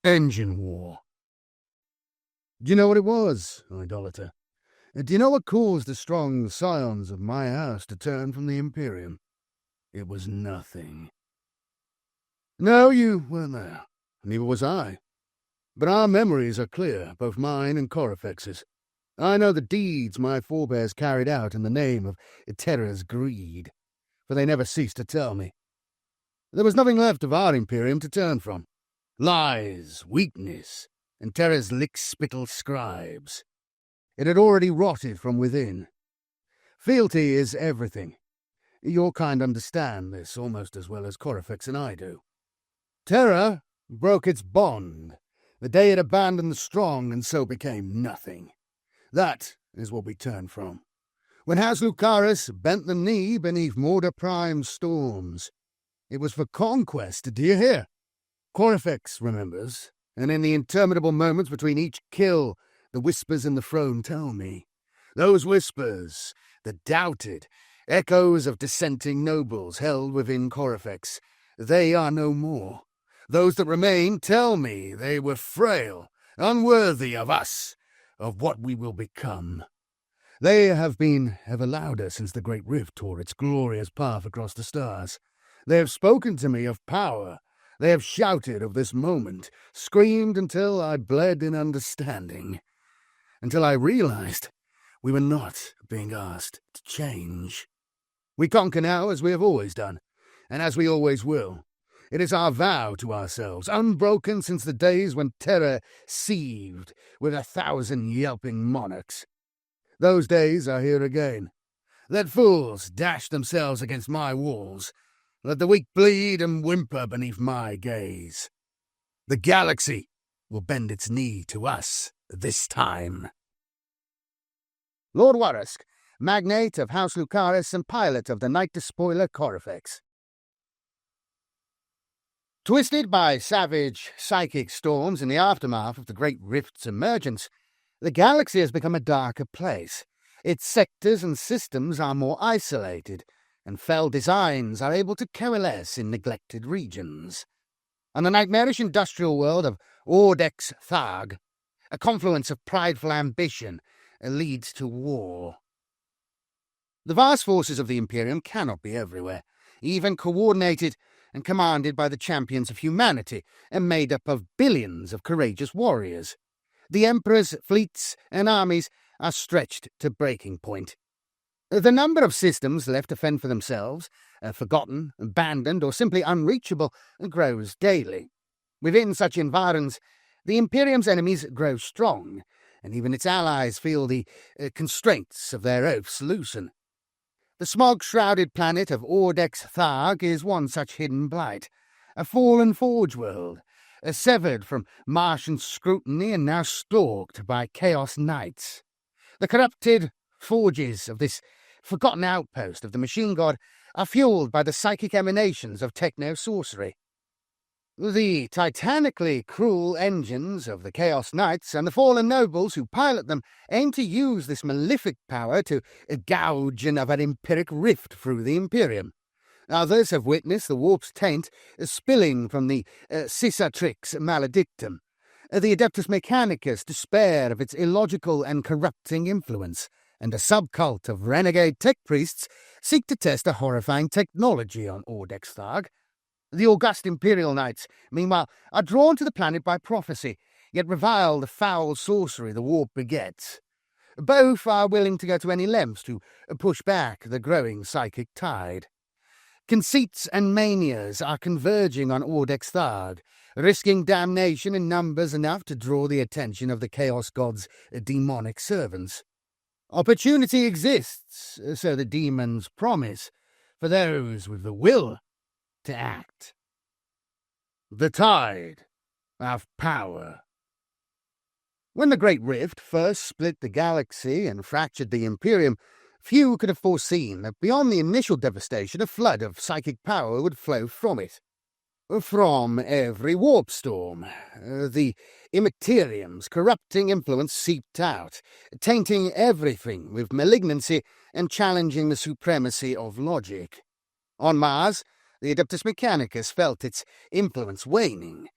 Engine war. Do you know what it was, idolater? Do you know what caused the strong scions of my house to turn from the Imperium? It was nothing. No, you weren't there. Neither was I. But our memories are clear, both mine and Corifex's. I know the deeds my forebears carried out in the name of Terra's greed, for they never ceased to tell me. There was nothing left of our Imperium to turn from. Lies, weakness, and Terra's lick-spittle scribes. It had already rotted from within. Fealty is everything. Your kind understand this almost as well as Corifex and I do. Terra broke its bond the day it abandoned the strong and so became nothing. That is what we turned from. When House Lucaris bent the knee beneath Morda Prime's storms, it was for conquest, do you hear? Corifex remembers, and in the interminable moments between each kill, the whispers in the throne tell me. Those whispers, the doubted, echoes of dissenting nobles held within Corifex, they are no more. Those that remain tell me they were frail, unworthy of us, of what we will become. They have been ever louder since the great rift tore its glorious path across the stars. They have spoken to me of power. They have shouted of this moment, screamed until I bled in understanding, until I realized we were not being asked to change. We conquer now as we have always done, and as we always will. It is our vow to ourselves, unbroken since the days when Terra seethed with 1,000 yelping monarchs. Those days are here again. Let fools dash themselves against my walls. Let the weak bleed and whimper beneath my gaze. The galaxy will bend its knee to us this time. Lord Warrisk, magnate of House Lucaris and pilot of the Knight Despoiler Corifex. Twisted by savage psychic storms in the aftermath of the Great Rift's emergence, the galaxy has become a darker place. Its sectors and systems are more isolated, and fell designs are able to coalesce in neglected regions. On the nightmarish industrial world of Ordex Tharg, a confluence of prideful ambition leads to war. The vast forces of the Imperium cannot be everywhere, even coordinated and commanded by the champions of humanity, and made up of billions of courageous warriors. The Emperor's fleets and armies are stretched to breaking point. The number of systems left to fend for themselves, forgotten, abandoned, or simply unreachable, grows daily. Within such environs, the Imperium's enemies grow strong, and even its allies feel the constraints of their oaths loosen. The smog-shrouded planet of Ordex Tharg is one such hidden blight, a fallen forge world, severed from Martian scrutiny and now stalked by Chaos Knights. The corrupted forges of this forgotten outpost of the machine god are fueled by the psychic emanations of techno-sorcery. The titanically cruel engines of the Chaos Knights and the fallen nobles who pilot them aim to use this malefic power to gouge another empiric rift through the Imperium. Others have witnessed the warp's taint spilling from the Cicatrix Maledictum. The Adeptus Mechanicus despair of its illogical and corrupting influence, and a subcult of renegade tech priests seek to test a horrifying technology on Ordex Tharg. The august Imperial Knights, meanwhile, are drawn to the planet by prophecy, yet revile the foul sorcery the warp begets. Both are willing to go to any lengths to push back the growing psychic tide. Conceits and manias are converging on Ordex Tharg, risking damnation in numbers enough to draw the attention of the Chaos God's demonic servants. Opportunity exists, so the demons promise, for those with the will to act. The tide of power. When the Great Rift first split the galaxy and fractured the Imperium, few could have foreseen that beyond the initial devastation a flood of psychic power would flow from it. From every warp storm, the Immaterium's corrupting influence seeped out, tainting everything with malignancy and challenging the supremacy of logic. On Mars, the Adeptus Mechanicus felt its influence waning.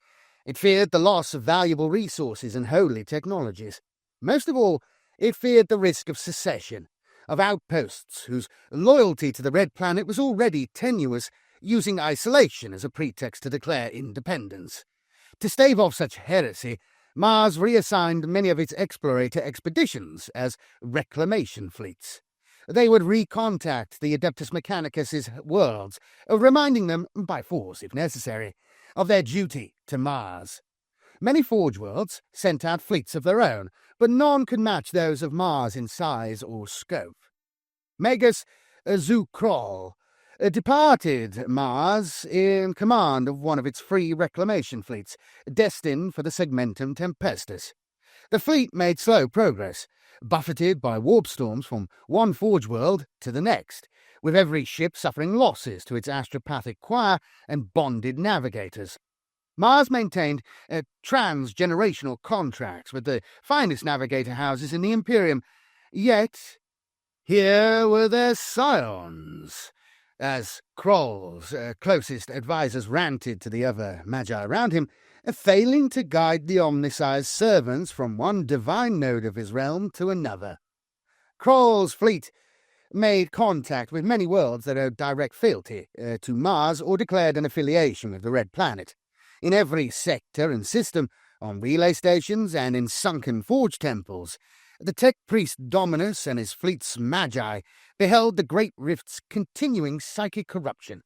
It feared the loss of valuable resources and holy technologies. Most of all, it feared the risk of secession, of outposts whose loyalty to the Red Planet was already tenuous, using isolation as a pretext to declare independence. To stave off such heresy, Mars reassigned many of its explorator expeditions as reclamation fleets. They would recontact the Adeptus Mechanicus' worlds, reminding them, by force if necessary, of their duty to Mars. Many Forge worlds sent out fleets of their own, but none could match those of Mars in size or scope. Magus Zukrol departed Mars in command of one of its free reclamation fleets, destined for the Segmentum Tempestus. The fleet made slow progress, buffeted by warp storms from one Forge world to the next, with every ship suffering losses to its astropathic choir and bonded navigators. Mars maintained trans-generational contracts with the finest navigator houses in the Imperium, yet here were their scions, as Kroll's closest advisers ranted to the other magi around him, failing to guide the Omnisci's servants from one divine node of his realm to another. Kroll's fleet made contact with many worlds that owed direct fealty to Mars or declared an affiliation with the Red Planet. In every sector and system, on relay stations and in sunken forge temples, the tech priest Dominus and his fleet's magi beheld the Great Rift's continuing psychic corruption.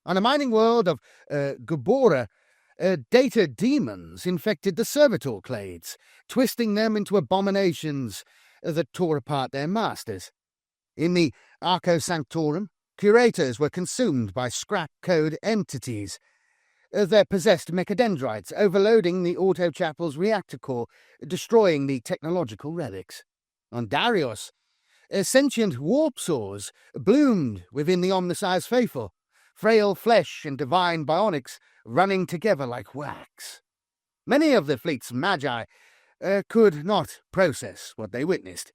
On a mining world of Gabora, data demons infected the servitor clades, twisting them into abominations that tore apart their masters. In the Arco Sanctorum, curators were consumed by scrap code entities, their possessed mechadendrites overloading the auto-chapel's reactor core, destroying the technological relics. On Darius, sentient warp saws bloomed within the Omnisci's faithful, frail flesh and divine bionics running together like wax. Many of the fleet's magi could not process what they witnessed.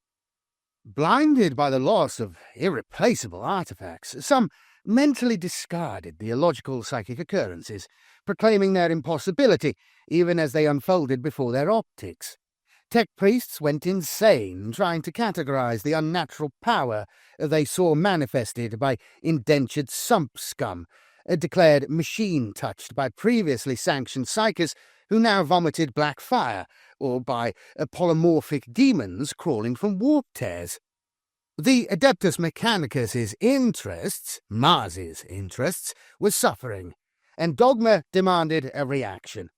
Blinded by the loss of irreplaceable artifacts, some mentally discarded the illogical psychic occurrences, proclaiming their impossibility even as they unfolded before their optics. Tech priests went insane trying to categorize the unnatural power they saw manifested by indentured sump scum, declared machine-touched by previously sanctioned psychers who now vomited black fire, or by polymorphic demons crawling from warp tears. The Adeptus Mechanicus' interests, Mars's interests, were suffering, and dogma demanded a reaction.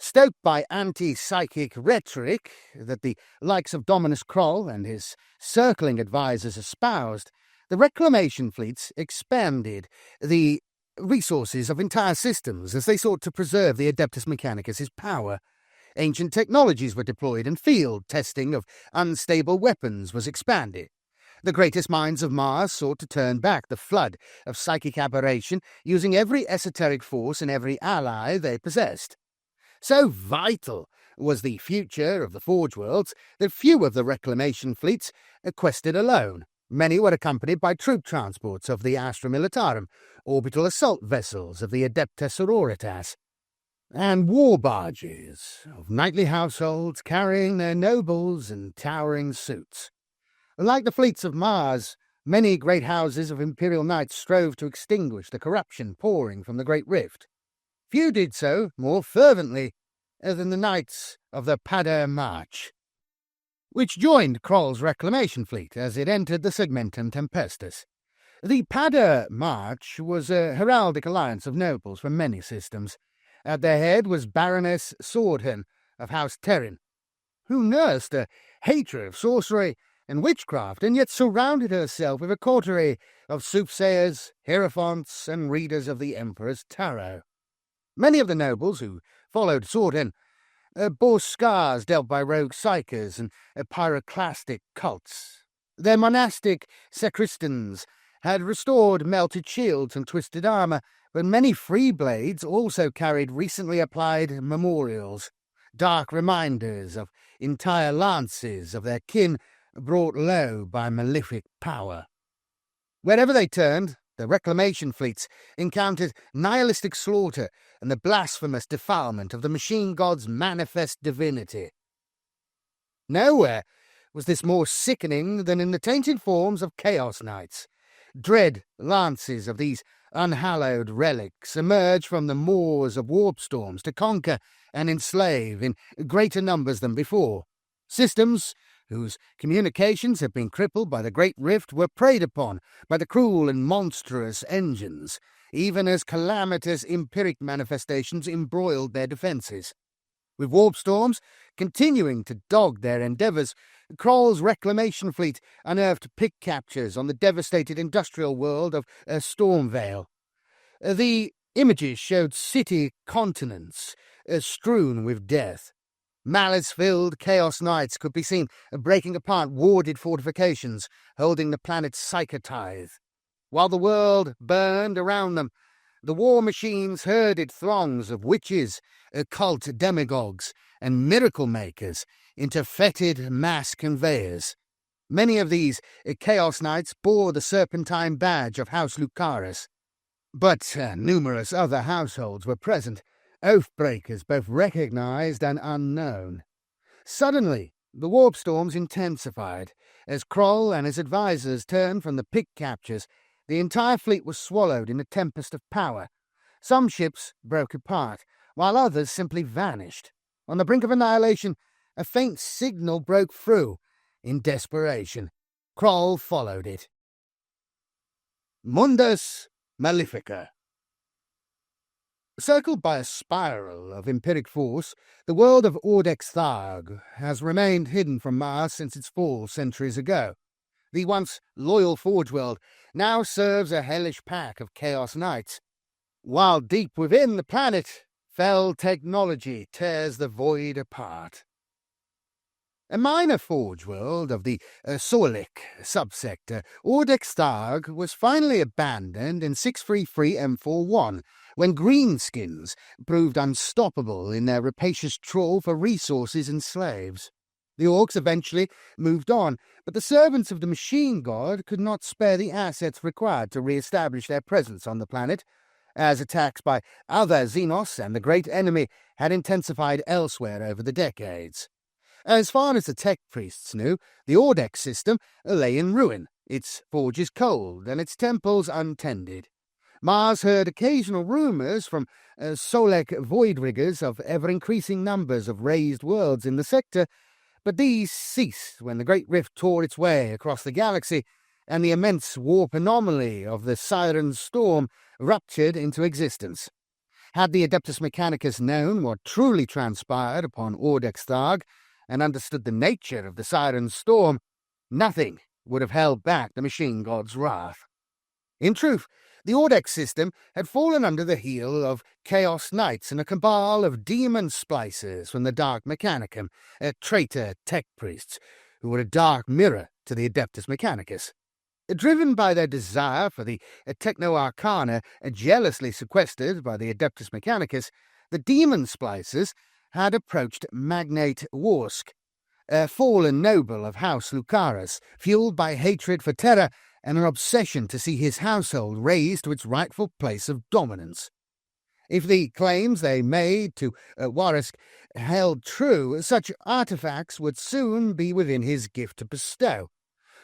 Stoked by anti-psychic rhetoric that the likes of Dominus Kroll and his circling advisers espoused, the reclamation fleets expanded the resources of entire systems as they sought to preserve the Adeptus Mechanicus' power. Ancient technologies were deployed and field testing of unstable weapons was expanded. The greatest minds of Mars sought to turn back the flood of psychic aberration using every esoteric force and every ally they possessed. So vital was the future of the Forge Worlds that few of the reclamation fleets quested alone. Many were accompanied by troop transports of the Astra Militarum, orbital assault vessels of the Adepta Sororitas, and war barges of knightly households carrying their nobles and towering suits. Like the fleets of Mars, many great houses of imperial knights strove to extinguish the corruption pouring from the Great Rift. Few did so more fervently than the knights of the Pada March, which joined Kroll's reclamation fleet as it entered the Segmentum Tempestus. The Pada March was a heraldic alliance of nobles from many systems. At their head was Baroness Swordhen of House Terran, who nursed a hatred of sorcery and witchcraft, and yet surrounded herself with a coterie of soothsayers, hierophants, and readers of the Emperor's Tarot. Many of the nobles who followed Swordhen bore scars dealt by rogue psychers and pyroclastic cults. Their monastic sacristans had restored melted shields and twisted armor, but many free blades also carried recently applied memorials, dark reminders of entire lances of their kin brought low by malefic power. Wherever they turned, The reclamation fleets encountered nihilistic slaughter and the blasphemous defilement of the machine god's manifest divinity. Nowhere was this more sickening than in the tainted forms of Chaos Knights. Dread lances of these unhallowed relics emerge from the maws of warp storms to conquer and enslave in greater numbers than before. Systems whose communications had been crippled by the Great Rift were preyed upon by the cruel and monstrous engines, even as calamitous empiric manifestations embroiled their defences. With warp storms continuing to dog their endeavours, Kroll's reclamation fleet unearthed pick captures on the devastated industrial world of Stormvale. The images showed city continents strewn with death. Malice-filled Chaos Knights could be seen breaking apart warded fortifications, holding the planet's psychotithe. While the world burned around them, the war machines herded throngs of witches, occult demagogues, and miracle makers into fetid mass conveyors. Many of these Chaos Knights bore the serpentine badge of House Lucaris. But numerous other households were present, oath-breakers both recognized and unknown. Suddenly, the warp storms intensified. As Kroll and his advisors turned from the pick captures, the entire fleet was swallowed in a tempest of power. Some ships broke apart, while others simply vanished. On the brink of annihilation, a faint signal broke through. In desperation, Kroll followed it. Mundus Malefica. Circled by a spiral of empiric force, the world of Ordex Tharg has remained hidden from Mars since its fall centuries ago. The once loyal Forge World now serves a hellish pack of Chaos Knights, while deep within the planet, fell technology tears the void apart. A minor forge world of the Solik subsector, Ordex Tharg was finally abandoned in 633 M41 when greenskins proved unstoppable in their rapacious trawl for resources and slaves. The Orks eventually moved on, but the servants of the machine god could not spare the assets required to re-establish their presence on the planet, as attacks by other Xenos and the Great Enemy had intensified elsewhere over the decades. As far as the tech priests knew, the Ordex system lay in ruin, its forges cold and its temples untended. Mars heard occasional rumours from Solek voidriggers of ever-increasing numbers of raised worlds in the sector, but these ceased when the Great Rift tore its way across the galaxy and the immense warp anomaly of the Siren Storm ruptured into existence. Had the Adeptus Mechanicus known what truly transpired upon Ordex Tharg, and understood the nature of the Siren Storm, nothing would have held back the machine god's wrath. In truth, the Ordex system had fallen under the heel of Chaos Knights and a cabal of demon splicers from the Dark Mechanicum, traitor tech priests, who were a dark mirror to the Adeptus Mechanicus. Driven by their desire for the Techno-Arcana jealously sequestered by the Adeptus Mechanicus, the demon splicers had approached Magnate Worsk, a fallen noble of House Lucaris, fueled by hatred for terror and an obsession to see his household raised to its rightful place of dominance. If the claims they made to Warsk held true, such artifacts would soon be within his gift to bestow.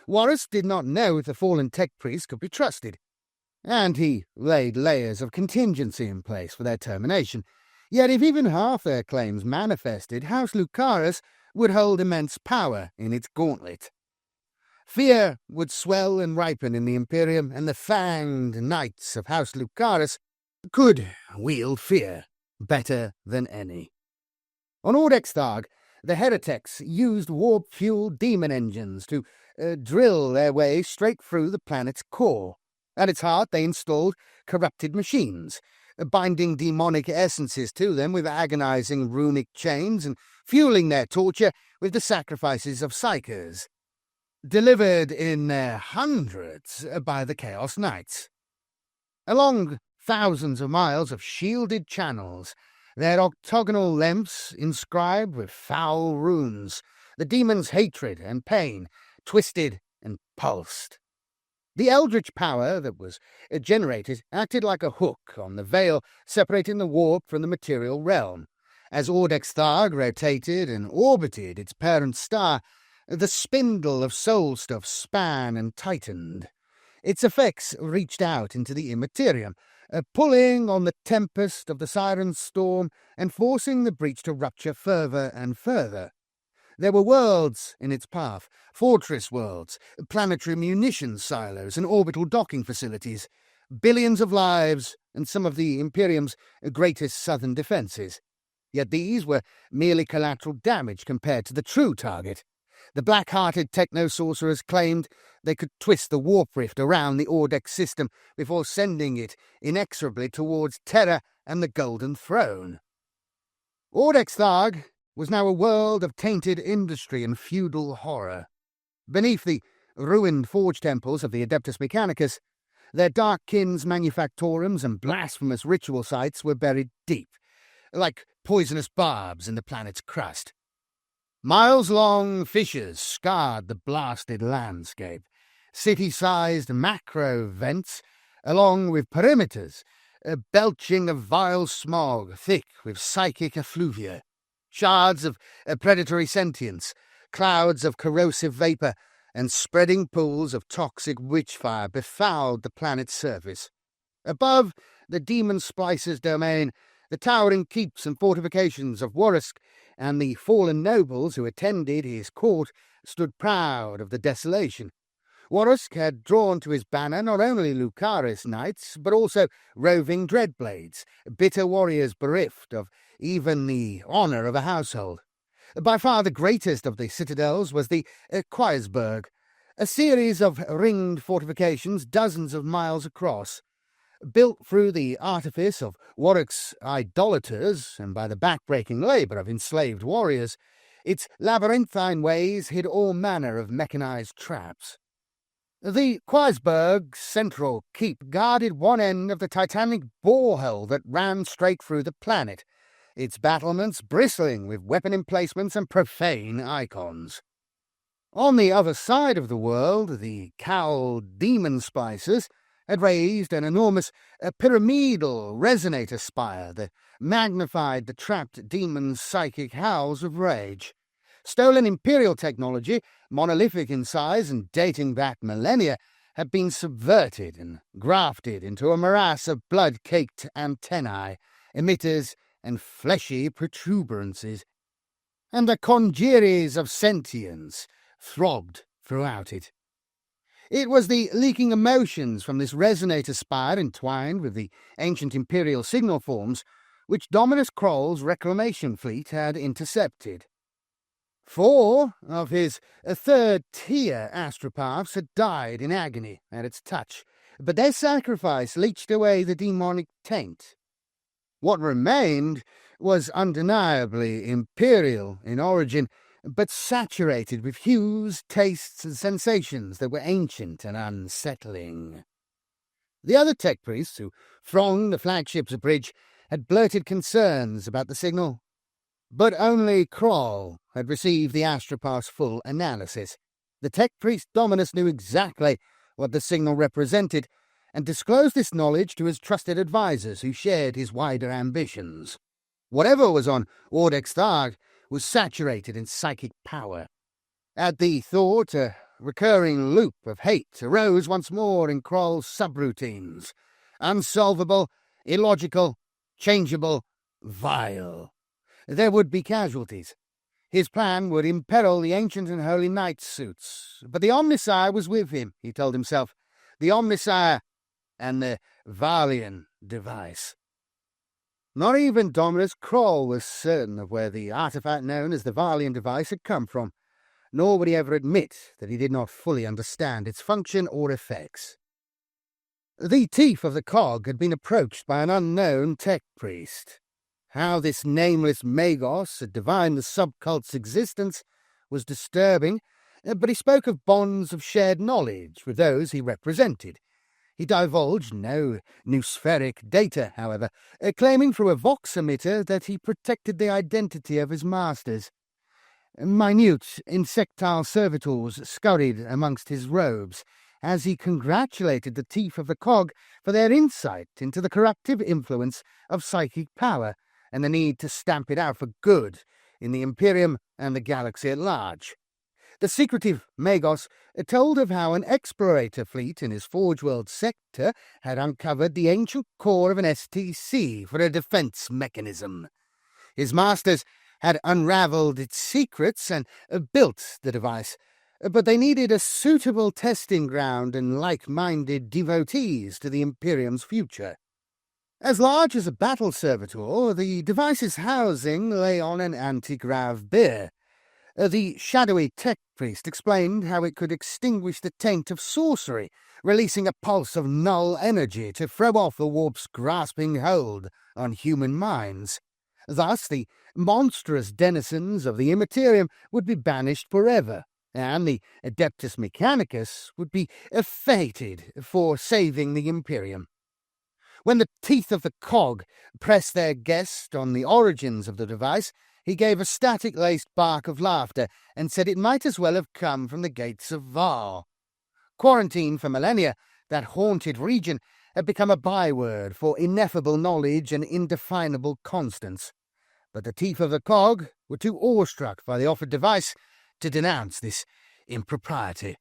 Warsk did not know if the fallen tech priest could be trusted, and he laid layers of contingency in place for their termination. Yet if even half their claims manifested, House Lucaris would hold immense power in its gauntlet. Fear would swell and ripen in the Imperium, and the fanged knights of House Lucaris could wield fear better than any. On Ordex Tharg, the heretics used warp-fueled demon engines to drill their way straight through the planet's core. At its heart they installed corrupted machines, binding demonic essences to them with agonizing runic chains and fueling their torture with the sacrifices of psychers, delivered in their hundreds by the Chaos Knights. Along thousands of miles of shielded channels, their octagonal lengths inscribed with foul runes, the demons' hatred and pain twisted and pulsed. The eldritch power that was generated acted like a hook on the veil separating the warp from the material realm. As Ordex Tharg rotated and orbited its parent star, the spindle of soul stuff span and tightened. Its effects reached out into the immaterium, pulling on the tempest of the siren's storm and forcing the breach to rupture further and further. There were worlds in its path, fortress worlds, planetary munitions silos and orbital docking facilities, billions of lives and some of the Imperium's greatest southern defences. Yet these were merely collateral damage compared to the true target. The black-hearted techno-sorcerers claimed they could twist the warp rift around the Ordex system before sending it inexorably towards Terra and the Golden Throne. Ordex Tharg was now a world of tainted industry and feudal horror. Beneath the ruined forge temples of the Adeptus Mechanicus, their dark kins manufactorums and blasphemous ritual sites were buried deep, like poisonous barbs in the planet's crust. Miles-long fissures scarred the blasted landscape, city-sized macro vents, along with perimeters, belching of vile smog thick with psychic effluvia, shards of predatory sentience, clouds of corrosive vapour, and spreading pools of toxic witchfire befouled the planet's surface. Above the demon splicer's domain, the towering keeps and fortifications of Warsk and the fallen nobles who attended his court stood proud of the desolation. Warsk had drawn to his banner not only Lucaris knights, but also roving dreadblades, bitter warriors bereft of even the honour of a household. By far the greatest of the citadels was the Quaesberg, a series of ringed fortifications dozens of miles across. Built through the artifice of Warwick's idolaters and by the back-breaking labour of enslaved warriors, its labyrinthine ways hid all manner of mechanized traps. The Quaesberg's central keep guarded one end of the titanic borehole that ran straight through the planet, its battlements bristling with weapon emplacements and profane icons. On the other side of the world, the cowled demon spicers had raised an enormous pyramidal resonator spire that magnified the trapped demon's psychic howls of rage. Stolen Imperial technology, monolithic in size and dating back millennia, had been subverted and grafted into a morass of blood-caked antennae, emitters, and fleshy protuberances. And the congeries of sentience throbbed throughout it. It was the leaking emotions from this resonator spire entwined with the ancient Imperial signal forms which Dominus Kroll's reclamation fleet had intercepted. 4 of his third-tier astropaths had died in agony at its touch, but their sacrifice leached away the demonic taint. What remained was undeniably Imperial in origin, but saturated with hues, tastes, and sensations that were ancient and unsettling. The other tech priests who thronged the flagship's bridge had blurted concerns about the signal, but only Kroll had received the astropath's full analysis. The tech priest Dominus knew exactly what the signal represented, and disclosed this knowledge to his trusted advisers who shared his wider ambitions. Whatever was on Ordex Tharg was saturated in psychic power. At the thought, a recurring loop of hate arose once more in Kroll's subroutines. Unsolvable, illogical, changeable, vile. There would be casualties. His plan would imperil the ancient and holy knight's suits. But the Omnissiah was with him, he told himself. The Omnissiah and the Valian device. Not even Dominus Kroll was certain of where the artifact known as the Valian device had come from, nor would he ever admit that he did not fully understand its function or effects. The teeth of the cog had been approached by an unknown tech priest. How this nameless Magos had divined the subcult's existence was disturbing, but he spoke of bonds of shared knowledge with those he represented. He divulged no noospheric data, however, claiming through a vox emitter that he protected the identity of his masters. Minute insectile servitors scurried amongst his robes, as he congratulated the Teeth of the Cog for their insight into the corruptive influence of psychic power and the need to stamp it out for good in the Imperium and the galaxy at large. The secretive Magos told of how an explorator fleet in his Forge World sector had uncovered the ancient core of an STC for a defense mechanism. His masters had unraveled its secrets and built the device, but they needed a suitable testing ground and like-minded devotees to the Imperium's future. As large as a battle servitor, the device's housing lay on an anti-grav bier. The shadowy tech priest explained how it could extinguish the taint of sorcery, releasing a pulse of null energy to throw off the warp's grasping hold on human minds. Thus, the monstrous denizens of the Imperium would be banished forever, and the Adeptus Mechanicus would be fated for saving the Imperium. When the Teeth of the Cog pressed their guest on the origins of the device, he gave a static-laced bark of laughter and said it might as well have come from the gates of Vaal. Quarantined for millennia, that haunted region had become a byword for ineffable knowledge and indefinable constants. But the Teeth of the Cog were too awestruck by the offered device to denounce this impropriety.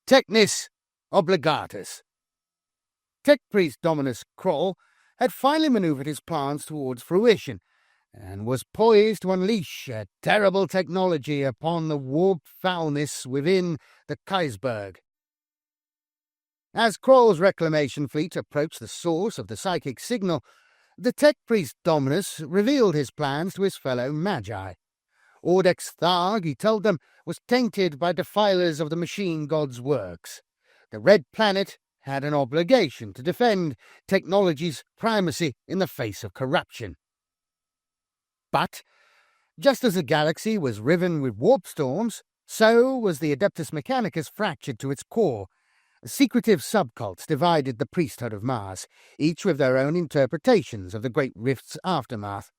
Technis obligatus. Tech Priest Dominus Kroll had finally manoeuvred his plans towards fruition, and was poised to unleash a terrible technology upon the warp foulness within the Kaisberg. As Kroll's reclamation fleet approached the source of the psychic signal, the Tech Priest Dominus revealed his plans to his fellow Magi. Audex Tharg, he told them, was tainted by defilers of the machine god's works. The Red Planet had an obligation to defend technology's primacy in the face of corruption. But, just as the galaxy was riven with warp storms, so was the Adeptus Mechanicus fractured to its core. Secretive subcults divided the priesthood of Mars, each with their own interpretations of the Great Rift's aftermath.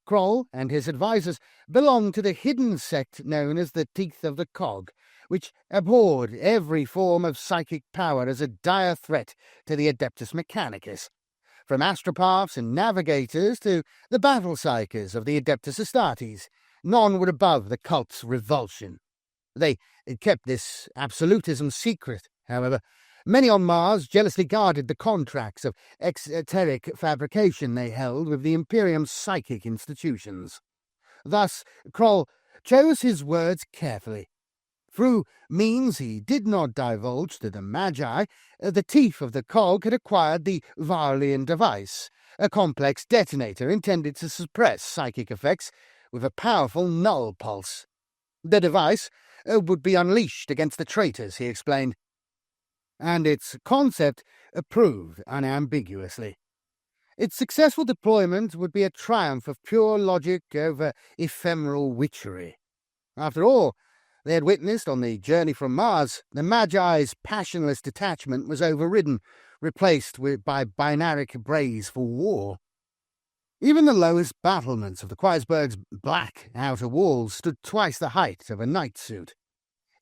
Kroll and his advisors belonged to the hidden sect known as the Teeth of the Cog, which abhorred every form of psychic power as a dire threat to the Adeptus Mechanicus. From astropaths and navigators to the battle psychers of the Adeptus Astartes, none were above the cult's revulsion. They kept this absolutism secret, however. Many on Mars jealously guarded the contracts of exoteric fabrication they held with the Imperium's psychic institutions. Thus, Kroll chose his words carefully. Through means he did not divulge to the Magi, the Teeth of the Cog had acquired the Varlian device, a complex detonator intended to suppress psychic effects with a powerful null pulse. The device would be unleashed against the traitors, he explained, and its concept approved unambiguously. Its successful deployment would be a triumph of pure logic over ephemeral witchery. After all they had witnessed on the journey from Mars, the Magi's passionless detachment was overridden, replaced by binaric brays for war. Even the lowest battlements of the Kaisberg's black outer walls stood twice the height of a knight suit.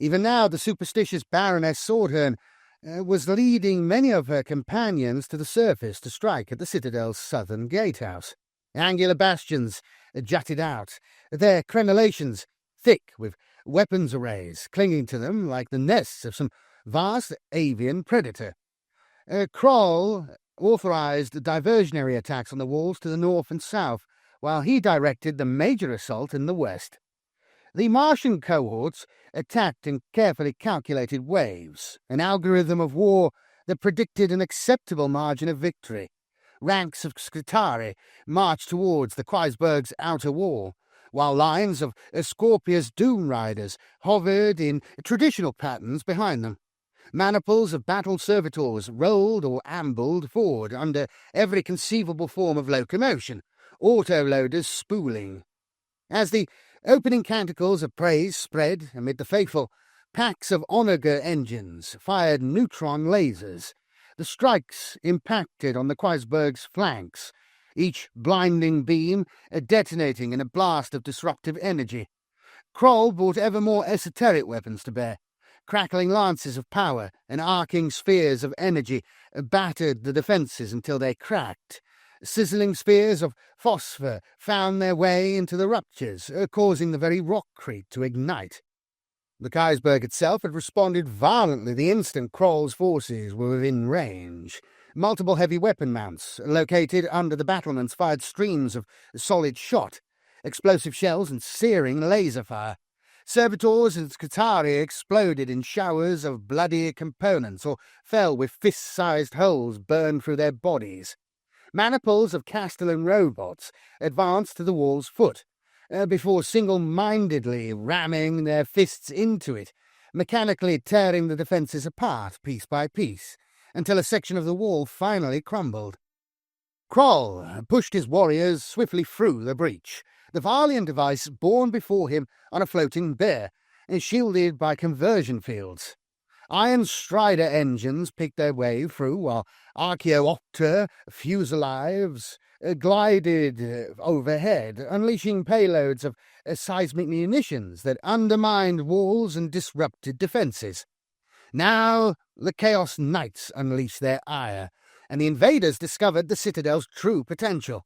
Even now the superstitious Baroness Swordhern was leading many of her companions to the surface to strike at the Citadel's southern gatehouse. Angular bastions jutted out, their crenellations thick with weapons arrays clinging to them like the nests of some vast avian predator. Kroll authorized diversionary attacks on the walls to the north and south, while he directed the major assault in the west. The Martian cohorts attacked in carefully calculated waves, an algorithm of war that predicted an acceptable margin of victory. Ranks of Skitarii marched towards the Kaisberg's outer wall, while lines of Scorpia's Doom Riders hovered in traditional patterns behind them. Maniples of battle servitors rolled or ambled forward under every conceivable form of locomotion, autoloaders spooling. As the opening canticles of praise spread amid the faithful, packs of onager engines fired neutron lasers. The strikes impacted on the Kaisberg's flanks, each blinding beam detonating in a blast of disruptive energy. Kroll brought ever more esoteric weapons to bear, Crackling lances of power and arcing spheres of energy battered the defences until they cracked. Sizzling spheres of phosphor found their way into the ruptures, causing the very rockcrete to ignite. The Kaisberg itself had responded violently the instant Kroll's forces were within range. Multiple heavy weapon mounts, located under the battlements, fired streams of solid shot, explosive shells and searing laser fire. Servitors and Skitarii exploded in showers of bloody components, or fell with fist-sized holes burned through their bodies. Maniples of Castellan robots advanced to the wall's foot, before single-mindedly ramming their fists into it, mechanically tearing the defences apart piece by piece, until a section of the wall finally crumbled. Kroll pushed his warriors swiftly through the breach, the Varlian device borne before him on a floating bear, and shielded by conversion fields. Iron Strider engines picked their way through, while Archaeopter fusiliers glided overhead, unleashing payloads of seismic munitions that undermined walls and disrupted defences. Now the Chaos Knights unleashed their ire, and the invaders discovered the Citadel's true potential.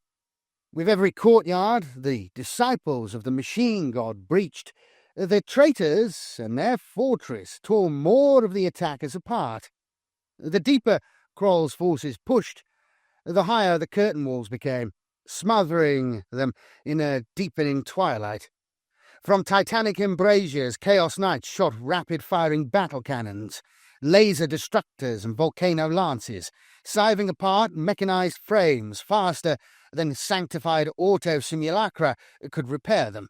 With every courtyard the disciples of the machine god breached, the traitors and their fortress tore more of the attackers apart. The deeper Kroll's forces pushed, the higher the curtain walls became, smothering them in a deepening twilight. From titanic embrasures, Chaos Knights shot rapid-firing battle cannons, laser destructors and volcano lances, siving apart mechanized frames faster than sanctified auto-simulacra could repair them.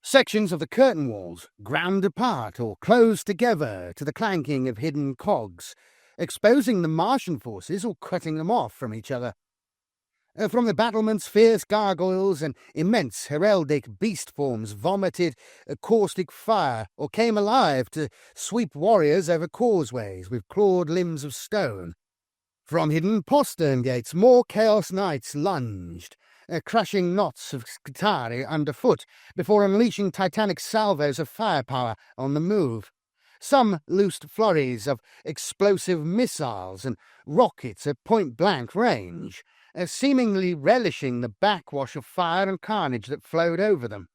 Sections of the curtain walls ground apart or closed together to the clanking of hidden cogs, exposing the Martian forces or cutting them off from each other. From the battlements, fierce gargoyles and immense heraldic beast forms vomited caustic fire or came alive to sweep warriors over causeways with clawed limbs of stone. From hidden postern gates, more Chaos Knights lunged, crushing knots of Skitarii underfoot before unleashing titanic salvos of firepower on the move. Some loosed flurries of explosive missiles and rockets at point-blank range, seemingly relishing the backwash of fire and carnage that flowed over them.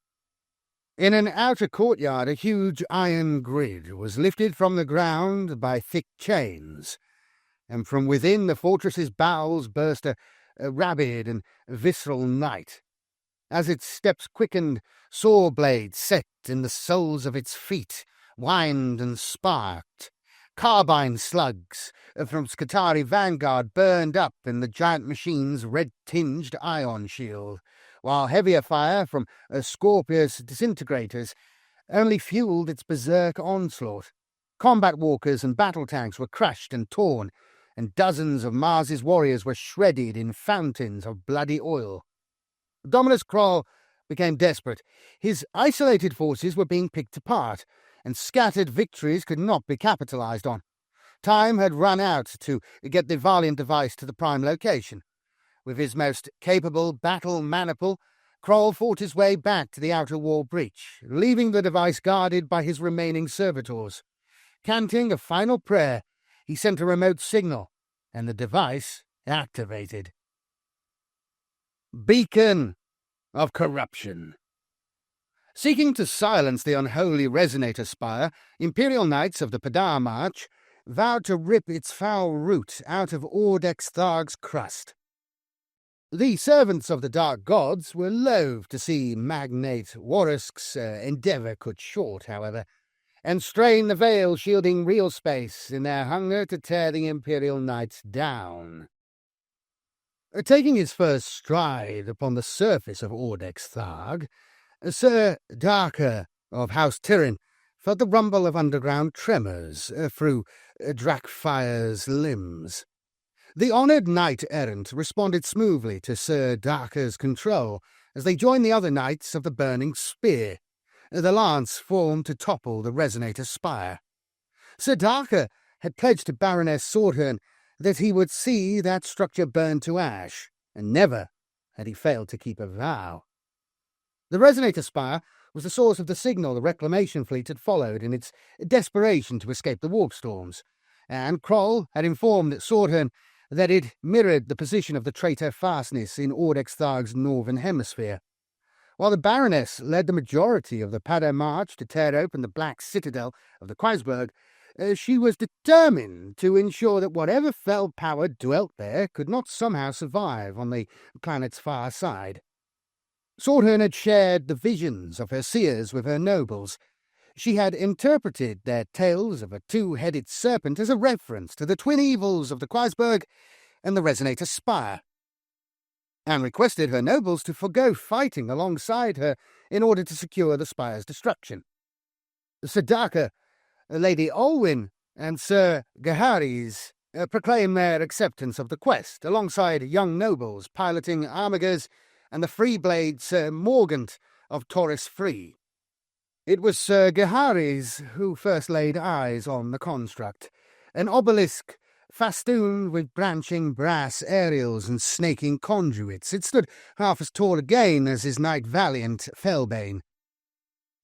In an outer courtyard, a huge iron grid was lifted from the ground by thick chains, and from within the fortress's bowels burst a rabid and visceral night. As its steps quickened, saw blades set in the soles of its feet whined and sparked. Carbine slugs from Skitarii Vanguard burned up in the giant machine's red-tinged ion shield, while heavier fire from Scorpius disintegrators only fueled its berserk onslaught. Combat walkers and battle tanks were crushed and torn, and dozens of Mars's warriors were shredded in fountains of bloody oil. Dominus Kroll became desperate. His isolated forces were being picked apart, and scattered victories could not be capitalized on. Time had run out to get the Varlian device to the prime location. With his most capable battle maniple, Kroll fought his way back to the outer wall breach, leaving the device guarded by his remaining servitors. Chanting a final prayer, he sent a remote signal, and the device activated. Beacon of Corruption. Seeking to silence the unholy resonator spire, Imperial Knights of the Padar March vowed to rip its foul root out of Ordex Tharg's crust. The servants of the Dark Gods were loath to see Magnate Warrisk's endeavour cut short, however, and strain the veil shielding real space in their hunger to tear the Imperial Knights down. Taking his first stride upon the surface of Ordex Tharg, Sir Darker of House Tyran felt the rumble of underground tremors through Drakfire's limbs. The honoured knight-errant responded smoothly to Sir Darker's control as they joined the other knights of the Burning Spear. The lance formed to topple the resonator spire. Sir Darker had pledged to Baroness Swordhern that he would see that structure burn to ash, and never had he failed to keep a vow. The resonator spire was the source of the signal the reclamation fleet had followed in its desperation to escape the warp storms, and Kroll had informed Swordhern that it mirrored the position of the traitor Fastness in Ordex Tharg's northern hemisphere. While the Baroness led the majority of the Padda march to tear open the black citadel of the Kreisberg, she was determined to ensure that whatever fell power dwelt there could not somehow survive on the planet's far side. Swordhern had shared the visions of her seers with her nobles. She had interpreted their tales of a two-headed serpent as a reference to the twin evils of the Kreisberg and the Resonator Spire, and requested her nobles to forgo fighting alongside her in order to secure the Spire's destruction. Sedaka, Lady Olwyn, and Sir Gaharis proclaimed their acceptance of the quest, alongside young nobles piloting Armigers and the Freeblade Sir Morgant of Taurus Free. It was Sir Gaharis who first laid eyes on the construct, an obelisk festooned with branching brass aerials and snaking conduits. It stood half as tall again as his knight valiant Felbane.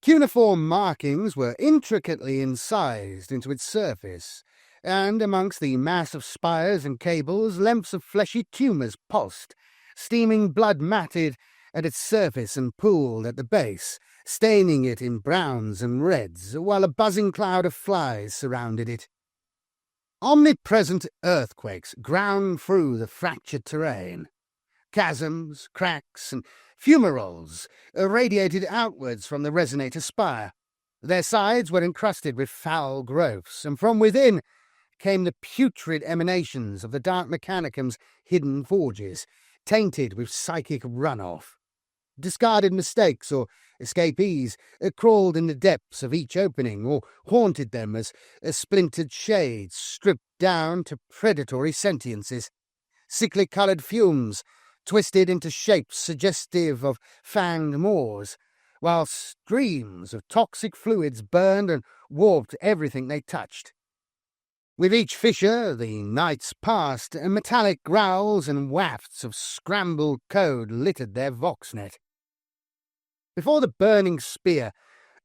Cuneiform markings were intricately incised into its surface, and amongst the mass of spires and cables, lengths of fleshy tumours pulsed, steaming blood matted at its surface and pooled at the base, staining it in browns and reds, while a buzzing cloud of flies surrounded it. Omnipresent earthquakes ground through the fractured terrain. Chasms, cracks, and fumaroles radiated outwards from the Resonator Spire. Their sides were encrusted with foul growths, and from within came the putrid emanations of the Dark Mechanicum's hidden forges, tainted with psychic runoff. Discarded mistakes or escapees crawled in the depths of each opening, or haunted them as splintered shades stripped down to predatory sentiences. Sickly coloured fumes twisted into shapes suggestive of fanged maws, while streams of toxic fluids burned and warped everything they touched. With each fissure the knights passed, and metallic growls and wafts of scrambled code littered their voxnet. Before the burning spear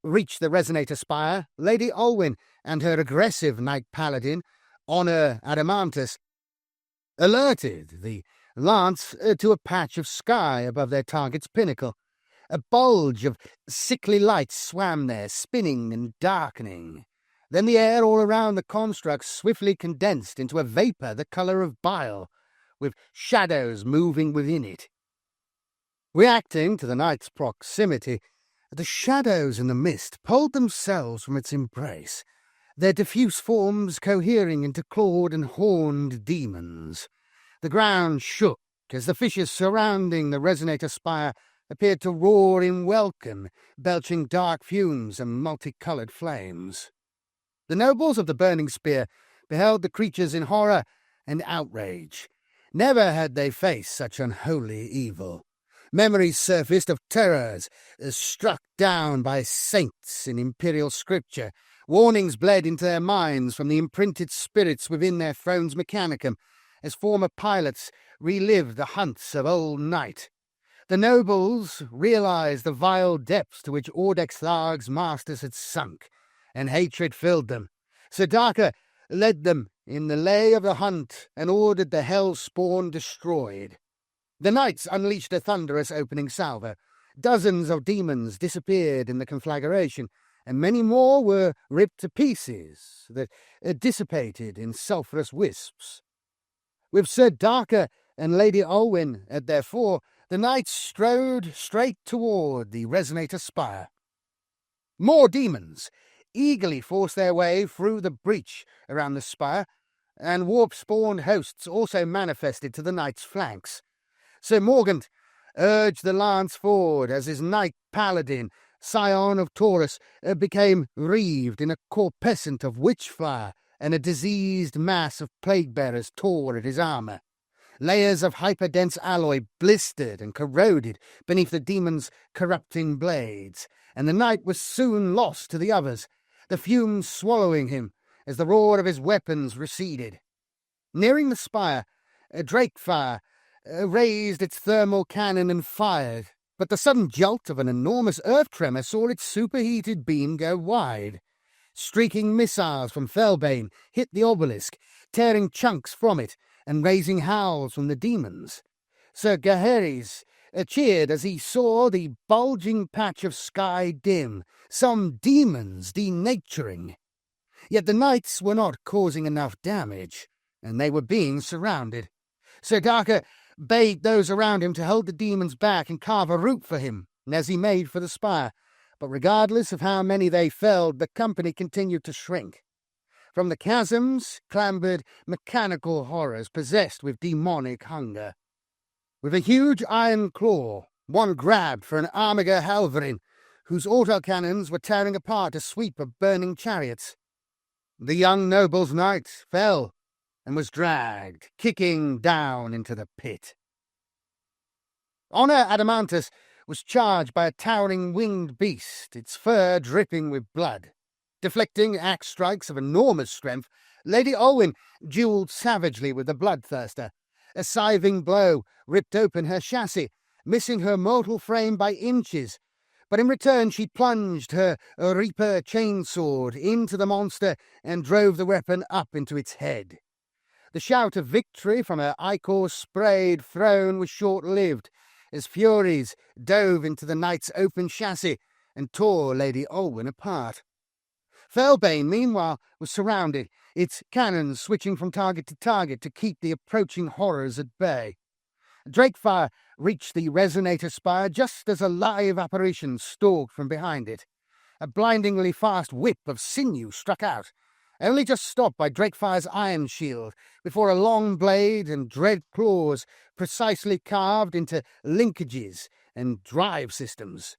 reached the Resonator Spire, Lady Olwyn and her aggressive knight paladin, Honor Adamantus, alerted the lance to a patch of sky above their target's pinnacle. A bulge of sickly light swam there, spinning and darkening. Then the air all around the construct swiftly condensed into a vapour the colour of bile, with shadows moving within it. Reacting to the knight's proximity, the shadows in the mist pulled themselves from its embrace, their diffuse forms cohering into clawed and horned demons. The ground shook as the fissures surrounding the Resonator Spire appeared to roar in welcome, belching dark fumes and multicoloured flames. The nobles of the Burning Spear beheld the creatures in horror and outrage. Never had they faced such unholy evil. Memories surfaced of terrors struck down by saints in imperial scripture. Warnings bled into their minds from the imprinted spirits within their thrones mechanicum, as former pilots relived the hunts of old night. The nobles realized the vile depths to which Ordex Tharg's masters had sunk, and hatred filled them. Sedaka led them in the lay of the hunt and ordered the hell spawn destroyed. The knights unleashed a thunderous opening salvo. Dozens of demons disappeared in the conflagration, and many more were ripped to pieces that dissipated in sulphurous wisps. With Sir Darker and Lady Olwyn at their fore, the knights strode straight toward the Resonator Spire. More demons eagerly forced their way through the breach around the spire, and warp-spawned hosts also manifested to the knights' flanks. Sir Morgant urged the lance forward as his knight paladin, scion of Taurus, became wreathed in a corpuscent of witch-fire, and a diseased mass of plague-bearers tore at his armour. Layers of hyperdense alloy blistered and corroded beneath the demon's corrupting blades, and the knight was soon lost to the others, the fumes swallowing him as the roar of his weapons receded. Nearing the spire, a Drakefire raised its thermal cannon and fired, But the sudden jolt of an enormous earth tremor saw its superheated beam go wide. Streaking missiles from Felbane hit the obelisk, tearing chunks from it and raising howls from the demons. Sir Gaheris cheered as he saw the bulging patch of sky dim, some demons denaturing. Yet the knights were not causing enough damage, and they were being surrounded. Sir Darker bade those around him to hold the demons back and carve a route for him, as he made for the spire. But regardless of how many they felled, the company continued to shrink. From the chasms clambered mechanical horrors possessed with demonic hunger. With a huge iron claw, one grabbed for an Armiger Halverin, whose autocannons were tearing apart a sweep of burning chariots. The young noble's knight fell and was dragged, kicking down into the pit. Honor Adamantus was charged by a towering winged beast, its fur dripping with blood. Deflecting axe strikes of enormous strength, Lady Olwyn duelled savagely with the bloodthirster. A scything blow ripped open her chassis, missing her mortal frame by inches, but in return she plunged her Reaper chainsword into the monster and drove the weapon up into its head. The shout of victory from her ichor-sprayed throne was short-lived, as Furies dove into the knight's open chassis and tore Lady Olwyn apart. Felbane, meanwhile, was surrounded, its cannons switching from target to target to keep the approaching horrors at bay. Drakefire reached the resonator spire just as a live apparition stalked from behind it. A blindingly fast whip of sinew struck out, only just stopped by Drakefire's iron shield, before a long blade and dread claws precisely carved into linkages and drive systems.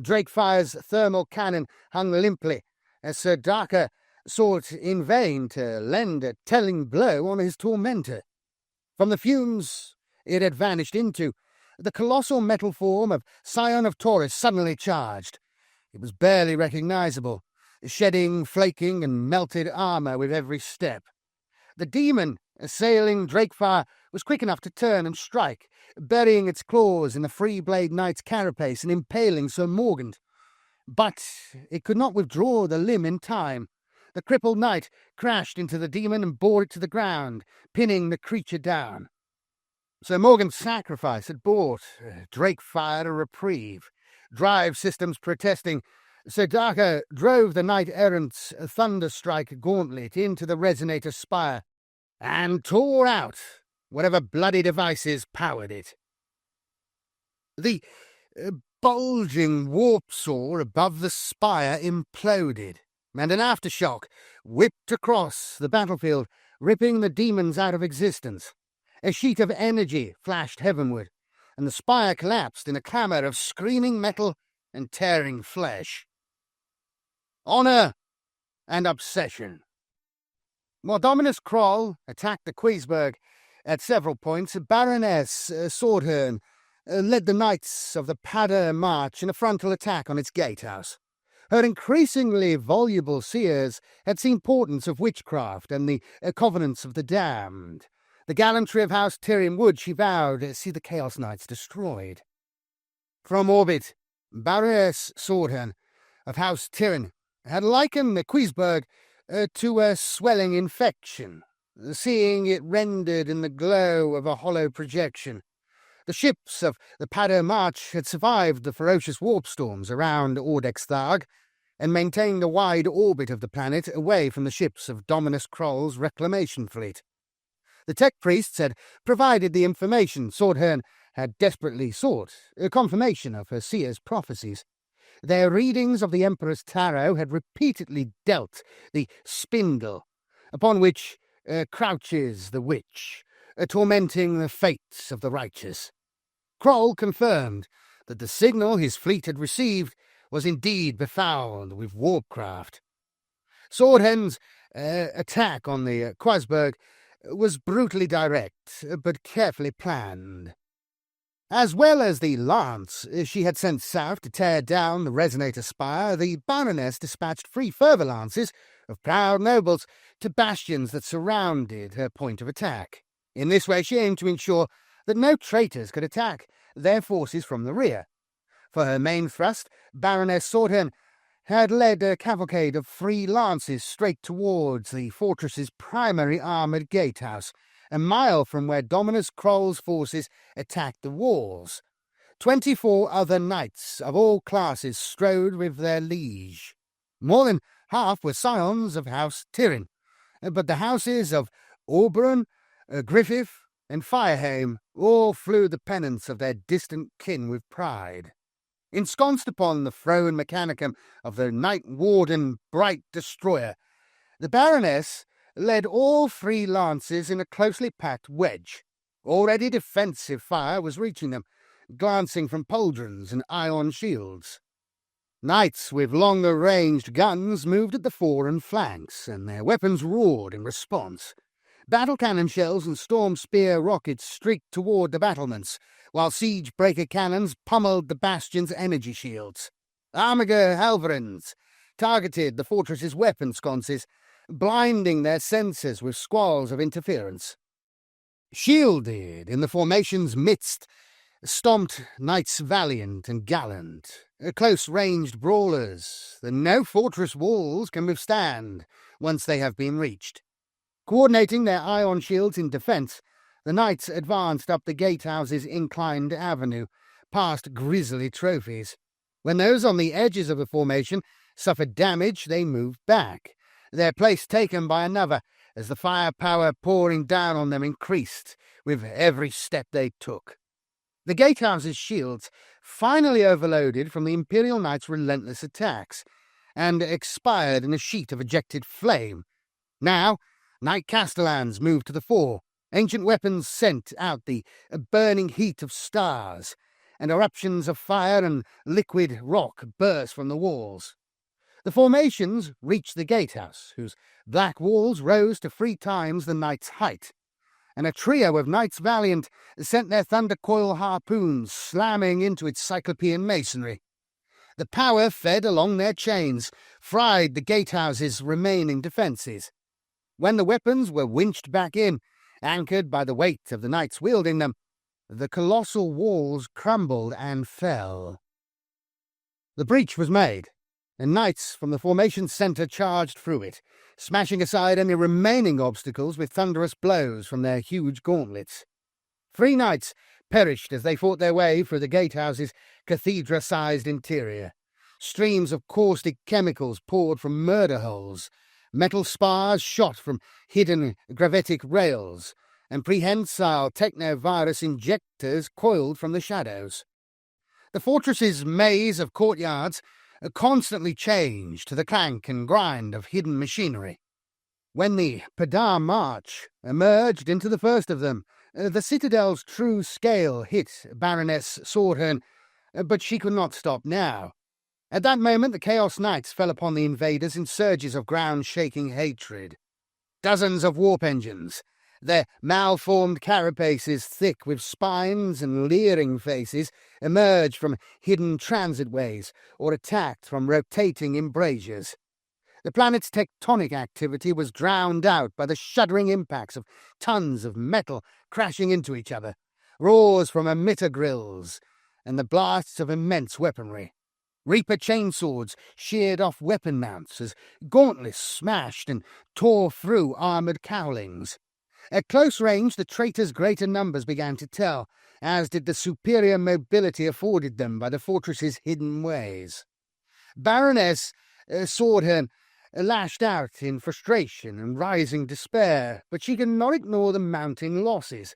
Drakefire's thermal cannon hung limply, as Sir Darker sought in vain to lend a telling blow on his tormentor. From the fumes it had vanished into, the colossal metal form of Scion of Taurus suddenly charged. It was barely recognizable, shedding flaking and melted armor with every step. The demon, assailing Drakefire, was quick enough to turn and strike, burying its claws in the Free-Blade Knight's carapace and impaling Sir Morgant. But it could not withdraw the limb in time. The crippled knight crashed into the demon and bore it to the ground, pinning the creature down. Sir Morgan's sacrifice had bought Drakefire a reprieve. Drive systems protesting, Sir Darker drove the knight-errant's thunderstrike gauntlet into the resonator spire and tore out whatever bloody devices powered it. The bulging warp saw above the spire imploded, and an aftershock whipped across the battlefield, ripping the demons out of existence. A sheet of energy flashed heavenward, and the spire collapsed in a clamor of screaming metal and tearing flesh. Honor and obsession. While Dominus Kroll attacked the Queensberg at several points, Baroness Swordhern led the Knights of the Padder March in a frontal attack on its gatehouse. Her increasingly voluble seers had seen portents of witchcraft and the covenants of the damned. The gallantry of House Tyrion would, she vowed, see the Chaos Knights destroyed. From orbit, Baroness Swordhern of House Tyrion had likened the Queensberg to a swelling infection, seeing it rendered in the glow of a hollow projection. The ships of the Padder March had survived the ferocious warp storms around Ordextharg and maintained a wide orbit of the planet away from the ships of Dominus Kroll's reclamation fleet. The tech priests had provided the information Swordhern had desperately sought, a confirmation of her seer's prophecies. Their readings of the Emperor's Tarot had repeatedly dealt the spindle upon which crouches the witch, tormenting the fates of the righteous. Kroll confirmed that the signal his fleet had received was indeed befouled with warpcraft. Swordhern's attack on the Quasberg was brutally direct, but carefully planned. As well as the lance she had sent south to tear down the resonator spire, the Baroness dispatched 3 further lances of proud nobles to bastions that surrounded her point of attack. In this way she aimed to ensure that no traitors could attack their forces from the rear. For her main thrust, Baroness Swordhorn had led a cavalcade of 3 lances straight towards the fortress's primary armoured gatehouse, a mile from where Dominus Kroll's forces attacked the walls. 24 other knights of all classes strode with their liege. More than half were scions of House Tyrann, but the houses of Oberon, Griffith, and Fireheim all flew the pennants of their distant kin with pride. Ensconced upon the throne mechanicum of the Knight Warden Bright Destroyer, the Baroness led all 3 lances in a closely packed wedge. Already defensive fire was reaching them, glancing from pauldrons and iron shields. Knights with longer-ranged guns moved at the fore and flanks, and their weapons roared in response. Battle cannon shells and storm spear rockets streaked toward the battlements, while siege breaker cannons pummeled the bastion's energy shields. Armiger Halverins targeted the fortress's weapon sconces, blinding their sensors with squalls of interference. Shielded in the formation's midst stomped knights valiant and gallant, close-ranged brawlers that no fortress walls can withstand once they have been reached. Coordinating their ion shields in defence, the knights advanced up the gatehouse's inclined avenue, past grisly trophies. When those on the edges of the formation suffered damage, they moved back, their place taken by another, as the firepower pouring down on them increased with every step they took. The gatehouse's shields finally overloaded from the Imperial Knights' relentless attacks, and expired in a sheet of ejected flame. Now, Knight Castellans moved to the fore. Ancient weapons sent out the burning heat of stars, and eruptions of fire and liquid rock burst from the walls. The formations reached the gatehouse, whose black walls rose to 3 times the knight's height, and a trio of knights valiant sent their thunder coil harpoons slamming into its cyclopean masonry. The power fed along their chains, fried the gatehouse's remaining defences. When the weapons were winched back in, anchored by the weight of the knights wielding them, the colossal walls crumbled and fell. The breach was made, and knights from the formation's centre charged through it, smashing aside any remaining obstacles with thunderous blows from their huge gauntlets. 3 knights perished as they fought their way through the gatehouse's cathedra-sized interior. Streams of caustic chemicals poured from murder holes, metal spars shot from hidden gravitic rails, and prehensile technovirus injectors coiled from the shadows. The fortress's maze of courtyards constantly changed to the clank and grind of hidden machinery. When the Padar March emerged into the first of them, the citadel's true scale hit Baroness Swordhorn, but she could not stop now. At that moment the Chaos Knights fell upon the invaders in surges of ground-shaking hatred. Dozens of warp engines, their malformed carapaces thick with spines and leering faces, emerged from hidden transitways or attacked from rotating embrasures. The planet's tectonic activity was drowned out by the shuddering impacts of tons of metal crashing into each other, roars from emitter grills, and the blasts of immense weaponry. Reaper chainswords sheared off weapon mounts as gauntlets smashed and tore through armoured cowlings. At close range, the traitors' greater numbers began to tell, as did the superior mobility afforded them by the fortress's hidden ways. Baroness Swordhorn lashed out in frustration and rising despair, but she could not ignore the mounting losses.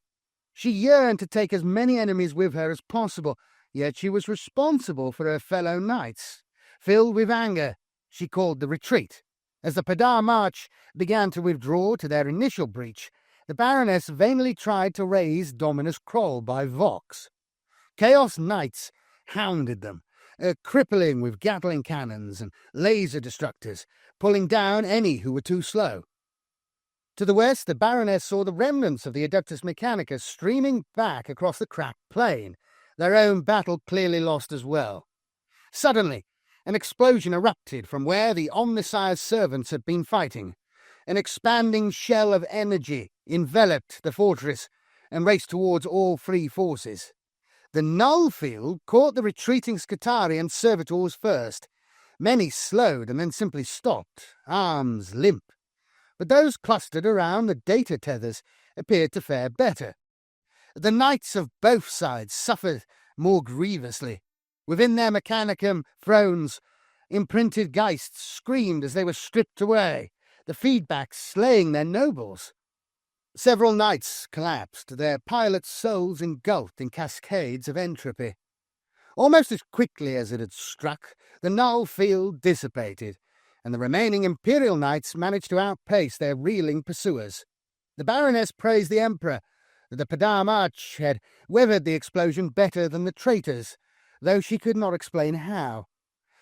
She yearned to take as many enemies with her as possible, yet she was responsible for her fellow knights. Filled with anger, she called the retreat. As the Padar March began to withdraw to their initial breach, the Baroness vainly tried to raise Dominus Kroll by Vox. Chaos Knights hounded them, crippling with Gatling cannons and laser destructors, pulling down any who were too slow. To the west, the Baroness saw the remnants of the Adeptus Mechanicus streaming back across the cracked plain, their own battle clearly lost as well. Suddenly, an explosion erupted from where the Omnissiah's servants had been fighting. An expanding shell of energy enveloped the fortress and raced towards all 3 forces. The null field caught the retreating Skitarii and servitors first. Many slowed and then simply stopped, arms limp. But those clustered around the data tethers appeared to fare better. The knights of both sides suffered more grievously. Within their mechanicum thrones, imprinted geists screamed as they were stripped away, the feedback slaying their nobles. Several knights collapsed, their pilots' souls engulfed in cascades of entropy. Almost as quickly as it had struck, the null field dissipated, and the remaining Imperial knights managed to outpace their reeling pursuers. The Baroness praised the Emperor. The Padam Arch had weathered the explosion better than the traitors, though she could not explain how.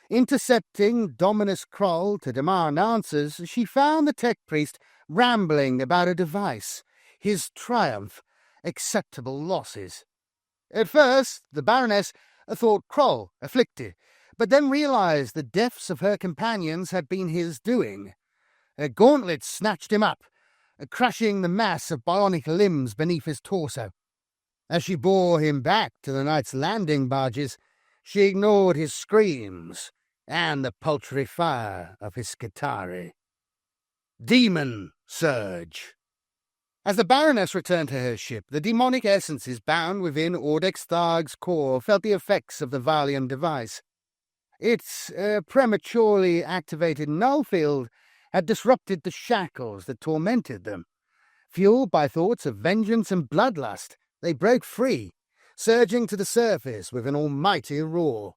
Intercepting Dominus Kroll to demand answers, she found the tech priest rambling about a device, his triumph, acceptable losses. At first, the Baroness thought Kroll afflicted, but then realized the deaths of her companions had been his doing. A gauntlet snatched him up, crushing the mass of bionic limbs beneath his torso. As she bore him back to the knight's landing barges, she ignored his screams and the paltry fire of his Skitarii. Demon Surge. As the Baroness returned to her ship, the demonic essences bound within Ordex Tharg's core felt the effects of the Valium device. Its prematurely activated null field had disrupted the shackles that tormented them. Fueled by thoughts of vengeance and bloodlust, they broke free, surging to the surface with an almighty roar.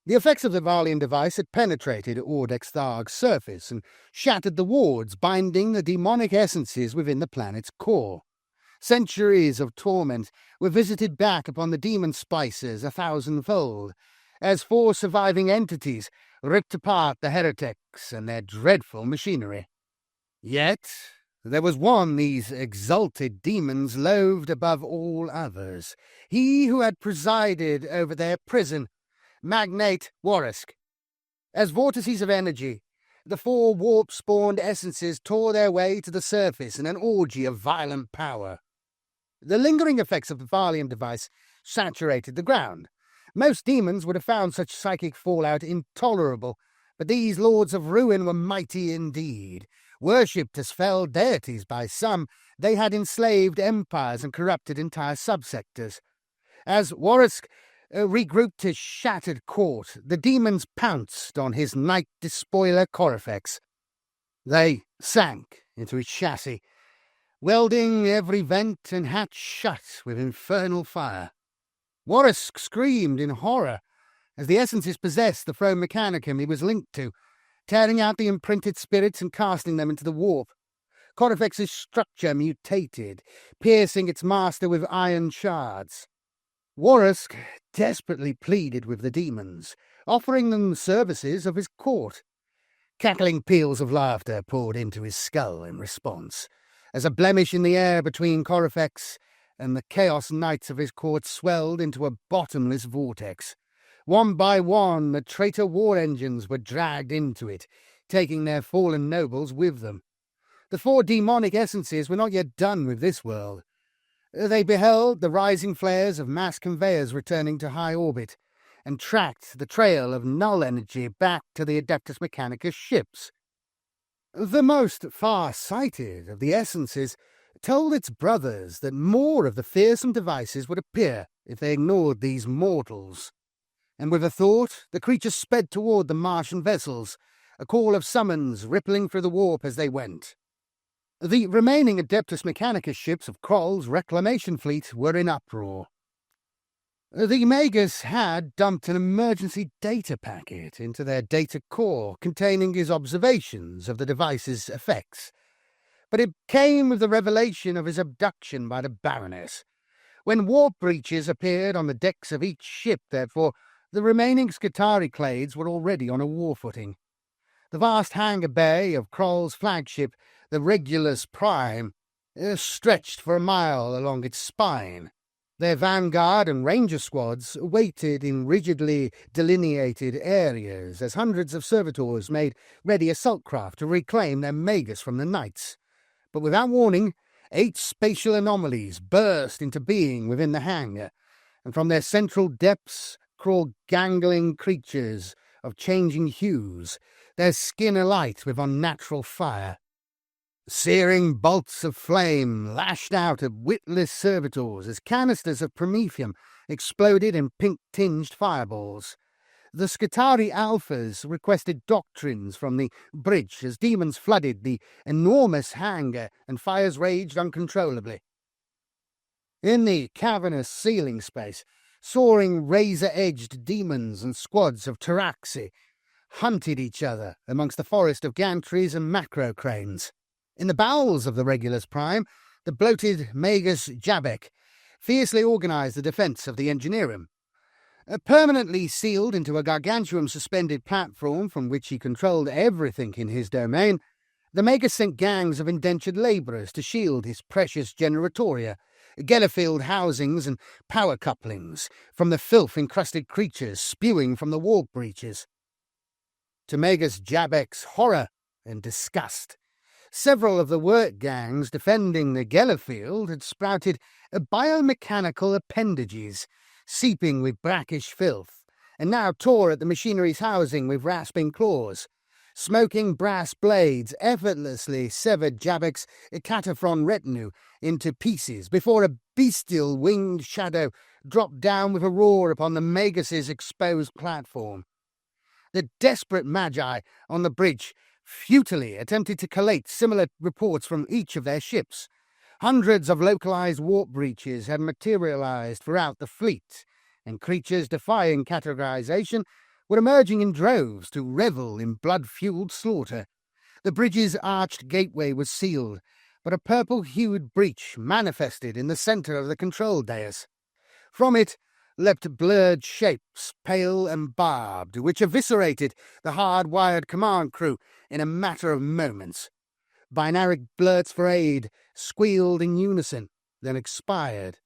The effects of the Valium device had penetrated Ordex Tharg's surface and shattered the wards binding the demonic essences within the planet's core. Centuries of torment were visited back upon the demon spicers 1,000-fold, as 4 surviving entities ripped apart the heretics and their dreadful machinery. Yet there was one these exalted demons loathed above all others, he who had presided over their prison, Magnate Horus. As vortices of energy, the 4 warp-spawned essences tore their way to the surface in an orgy of violent power. The lingering effects of the Valium device saturated the ground. Most demons would have found such psychic fallout intolerable, but these lords of ruin were mighty indeed. Worshipped as fell deities by some, they had enslaved empires and corrupted entire subsectors. As Horus regrouped his shattered court, the demons pounced on his knight despoiler Corifex. They sank into his chassis, welding every vent and hatch shut with infernal fire. Horus screamed in horror as the essences possessed the throne mechanicum he was linked to, tearing out the imprinted spirits and casting them into the warp. Corifex's structure mutated, piercing its master with iron shards. Horus desperately pleaded with the demons, offering them the services of his court. Cackling peals of laughter poured into his skull in response, as a blemish in the air between Corifex and the chaos knights of his court swelled into a bottomless vortex. One by one, the traitor war engines were dragged into it, taking their fallen nobles with them. The 4 demonic essences were not yet done with this world. They beheld the rising flares of mass conveyors returning to high orbit, and tracked the trail of null energy back to the Adeptus Mechanicus ships. The most far-sighted of the essences told its brothers that more of the fearsome devices would appear if they ignored these mortals. And with a thought, the creatures sped toward the Martian vessels, a call of summons rippling through the warp as they went. The remaining Adeptus Mechanicus ships of Kroll's reclamation fleet were in uproar. The Magus had dumped an emergency data packet into their data core containing his observations of the device's effects, but it came with the revelation of his abduction by the Baroness. When warp breaches appeared on the decks of each ship, therefore, the remaining Skitarii clades were already on a war footing. The vast hangar bay of Kroll's flagship, the Regulus Prime, stretched for a mile along its spine. Their vanguard and ranger squads waited in rigidly delineated areas as hundreds of servitors made ready assault craft to reclaim their magus from the knights. But without warning, 8 spatial anomalies burst into being within the hangar, and from their central depths crawl gangling creatures of changing hues, their skin alight with unnatural fire. Searing bolts of flame lashed out at witless servitors as canisters of promethium exploded in pink-tinged fireballs. The Skitarii Alphas requested doctrines from the bridge as demons flooded the enormous hangar and fires raged uncontrollably. In the cavernous ceiling space, soaring razor-edged demons and squads of Taraxi hunted each other amongst the forest of gantries and macro-cranes. In the bowels of the Regulus Prime, the bloated Magus Jabek fiercely organised the defence of the Engineerum. Permanently sealed into a gargantuan suspended platform from which he controlled everything in his domain, the Magus sent gangs of indentured labourers to shield his precious generatoria, Gellerfield housings and power couplings from the filth-encrusted creatures spewing from the warp breaches. To Magus Jabek's horror and disgust, several of the work gangs defending the Gellerfield had sprouted biomechanical appendages, seeping with brackish filth, and now tore at the machinery's housing with rasping claws. Smoking brass blades effortlessly severed Jabek's Cataphron retinue into pieces before a bestial winged shadow dropped down with a roar upon the Magus's exposed platform. The desperate magi on the bridge futilely attempted to collate similar reports from each of their ships. Hundreds of localized warp breaches had materialized throughout the fleet, and creatures defying categorization were emerging in droves to revel in blood-fueled slaughter. The bridge's arched gateway was sealed, but a purple-hued breach manifested in the center of the control dais. From it leapt blurred shapes, pale and barbed, which eviscerated the hard-wired command crew in a matter of moments. Binaric blurts for aid squealed in unison, then expired.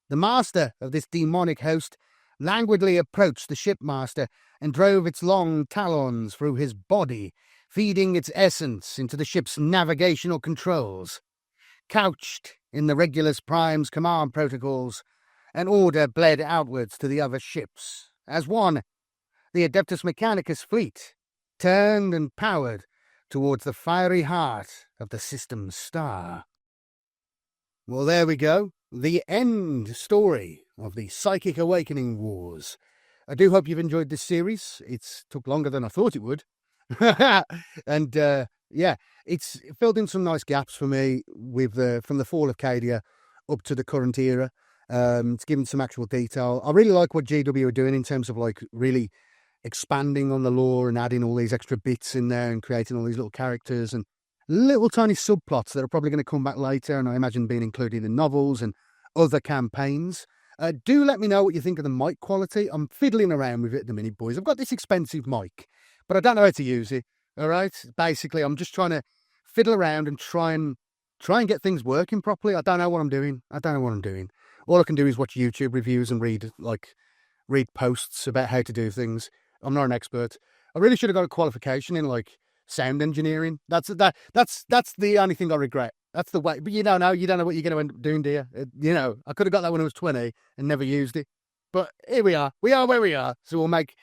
The master of this demonic host languidly approached the shipmaster and drove its long talons through his body, feeding its essence into the ship's navigational controls. Couched in the Regulus Prime's command protocols, an order bled outwards to the other ships. As one, the Adeptus Mechanicus fleet turned and powered towards the fiery heart of the system's star. Well, there we go. The end story of the Psychic Awakening Wars. I do hope you've enjoyed this series. It's took longer than I thought it would. And, yeah, it's filled in some nice gaps for me with from the fall of Cadia up to the current era. It's given some actual detail. I really like what GW are doing in terms of, like, really expanding on the lore and adding all these extra bits in there and creating all these little characters and little tiny subplots that are probably going to come back later, and I imagine being included in novels and other campaigns. Do let me know what you think of the mic quality. I'm fiddling around with it at the minute, boys. I've got this expensive mic, but I don't know how to use it. All right? Basically, I'm just trying to fiddle around and try and get things working properly. I don't know what I'm doing. All I can do is watch YouTube reviews and read posts about how to do things. I'm not an expert. I really should have got a qualification in, like, sound engineering. That's the only thing I regret. That's the way. But you don't know what you're going to end up doing, do you? I could have got that when I was 20 and never used it. But here we are. We are where we are. So we'll make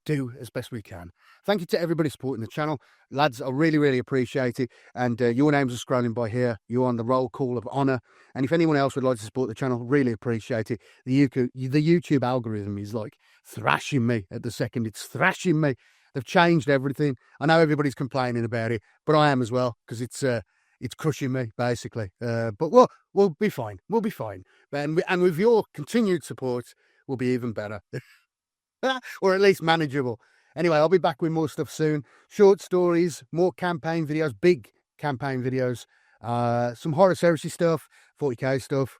do as best we can. Thank you to everybody supporting the channel. Lads, I really, really appreciate it. And your names are scrolling by here. You're on the roll call of honour. And if anyone else would like to support the channel, really appreciate it. The YouTube algorithm is, like, thrashing me at the second. It's thrashing me. They've changed everything. I know everybody's complaining about it, but I am as well, because it's crushing me, basically. But we'll be fine. We'll be fine. And with your continued support, we'll be even better. Or at least manageable. Anyway, I'll be back with more stuff soon. Short stories, more campaign videos, big campaign videos, some Horus Heresy stuff, 40K stuff.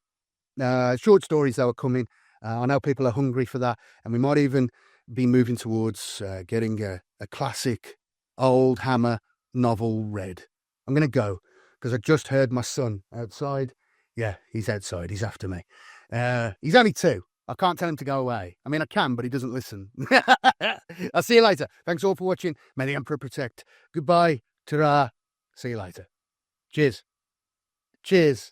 Short stories, though, are coming. I know people are hungry for that, and we might even be moving towards getting a classic old Hammer novel read. I'm going to go, because I just heard my son outside. Yeah, he's outside. He's after me. He's only 2. I can't tell him to go away. I mean, I can, but he doesn't listen. I'll see you later. Thanks all for watching. May the Emperor protect. Goodbye. Ta-ra. See you later. Cheers. Cheers.